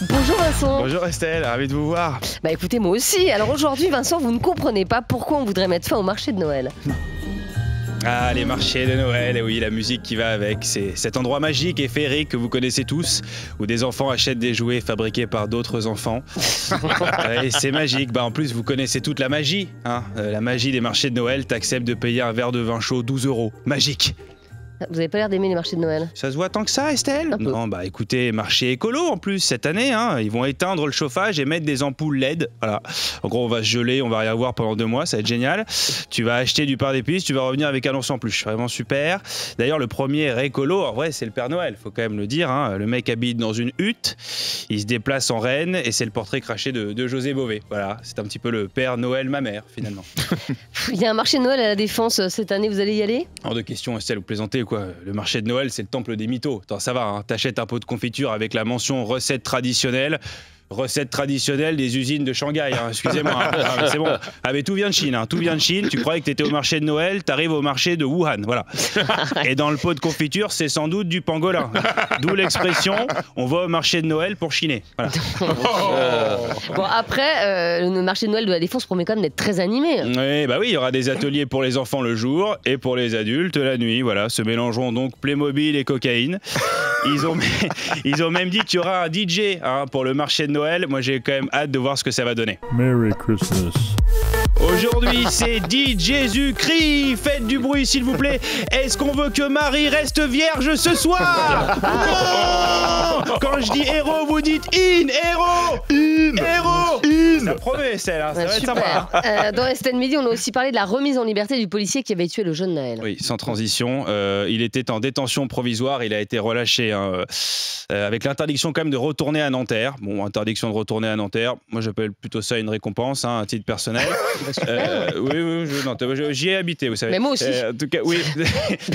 Bonjour Vincent. Bonjour Estelle, ravi de vous voir. Bah écoutez, moi aussi. Alors aujourd'hui Vincent, vous ne comprenez pas pourquoi on voudrait mettre fin au marché de Noël. Ah, les marchés de Noël, et oui, la musique qui va avec. C'est cet endroit magique et féerique que vous connaissez tous, où des enfants achètent des jouets fabriqués par d'autres enfants. Et c'est magique. Bah, en plus, vous connaissez toute la magie. Hein, la magie des marchés de Noël, t'acceptes de payer un verre de vin chaud 12 €. Magique. Vous avez pas l'air d'aimer les marchés de Noël. Ça se voit tant que ça, Estelle? Non, bah écoutez, marché écolo en plus cette année, hein, ils vont éteindre le chauffage et mettre des ampoules LED. Voilà. En gros, on va se geler, on va rien voir pendant 2 mois, ça va être génial. Tu vas acheter du pain d'épices, tu vas revenir avec un ours en peluche, vraiment super. D'ailleurs, le premier écolo, en vrai, c'est le Père Noël, faut quand même le dire. Hein. Le mec habite dans une hutte, il se déplace en renne et c'est le portrait craché de José Bové. Voilà, c'est un petit peu le Père Noël, ma mère, finalement. Il y a un marché de Noël à la Défense cette année, vous allez y aller? Hors de question, Estelle, vous plaisantez quoi. Le marché de Noël, c'est le temple des mythos. Attends, ça va, hein. T'achètes un pot de confiture avec la mention recette traditionnelle. Recette traditionnelle des usines de Shanghai, hein. Excusez-moi. Hein. Ah, c'est bon. Ah, mais tout vient de Chine, hein. Tout vient de Chine. Tu croyais que t'étais au marché de Noël, t'arrives au marché de Wuhan. Voilà. Et dans le pot de confiture, c'est sans doute du pangolin. D'où l'expression on va au marché de Noël pour chiner. Voilà. Bon, après, le marché de Noël de la Défense promet quand même d'être très animé. Oui, bah oui, il y aura des ateliers pour les enfants le jour et pour les adultes la nuit. Voilà, se mélangeront donc Playmobil et cocaïne. Ils ont même dit qu'il y aura un DJ hein, pour le marché de Noël. Moi, j'ai quand même hâte de voir ce que ça va donner. Merry Christmas. Aujourd'hui, c'est DJ Jésus-Christ. Faites du bruit, s'il vous plaît. Est-ce qu'on veut que Marie reste vierge ce soir? Non. Quand je dis héros, vous dites in, héros. In, héros. In. Ça promet, celle-là. Ça va être sympa. Dans Estelle Midi, on a aussi parlé de la remise en liberté du policier qui avait tué le jeune Naël. Oui, sans transition. Il était en détention provisoire. Il a été relâché hein, avec l'interdiction quand même de retourner à Nanterre. Bon, interdiction de retourner à Nanterre. Moi, j'appelle plutôt ça une récompense, hein, à titre personnel. Oui, j'y ai habité, vous savez. Mais moi aussi. En tout cas, oui.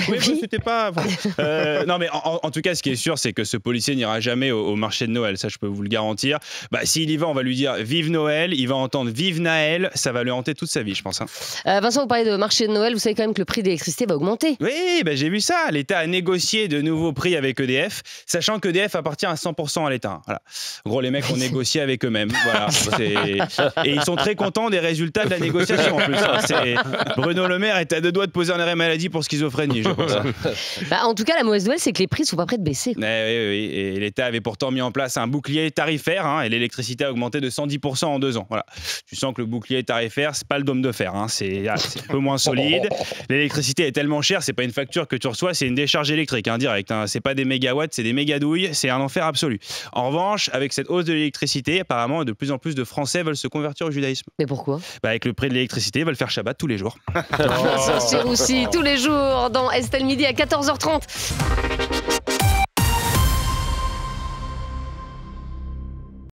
Oui, c'était pas. Non, mais en tout cas, ce qui est sûr, c'est que ce policier n'ira jamais au marché de Noël. Ça, je peux vous le garantir. Bah, s'il y va, on va lui dire vive Noël. Il va entendre vive Naël. Ça va lui hanter toute sa vie, je pense. Hein. Vincent, vous parlez de marché de Noël. Vous savez quand même que le prix de l'électricité va augmenter. Oui, bah, j'ai vu ça. L'État a négocié de nouveaux prix avec EDF, sachant qu'EDF appartient à 100% à l'État. Voilà. En gros, les mecs ont négocié avec eux-mêmes. Voilà. Et ils sont très contents des résultats de la négociation en plus. Bruno Le Maire est à 2 doigts de poser un arrêt maladie pour schizophrénie, je pense. Bah, en tout cas, la mauvaise nouvelle, c'est que les prix ne sont pas prêts de baisser. Oui. Et l'État avait pourtant mis en place un bouclier tarifaire hein, et l'électricité a augmenté de 110% en 2 ans. Voilà. Tu sens que le bouclier tarifaire, c'est pas le dôme de fer. Hein. C'est un peu moins solide. L'électricité est tellement chère, c'est pas une facture que tu reçois, c'est une décharge électrique hein, direct. Hein. C'est pas des mégawatts, c'est des mégadouilles. C'est un enfer absolu. En revanche, avec cette hausse de l'électricité, apparemment, de plus en plus de Français veulent se convertir au judaïsme. Mais pourquoi? Bah, avec le prix de l'électricité, ils veulent faire Shabbat tous les jours. Vincent Siroussi, tous les jours dans Estelle Midi à 14h30.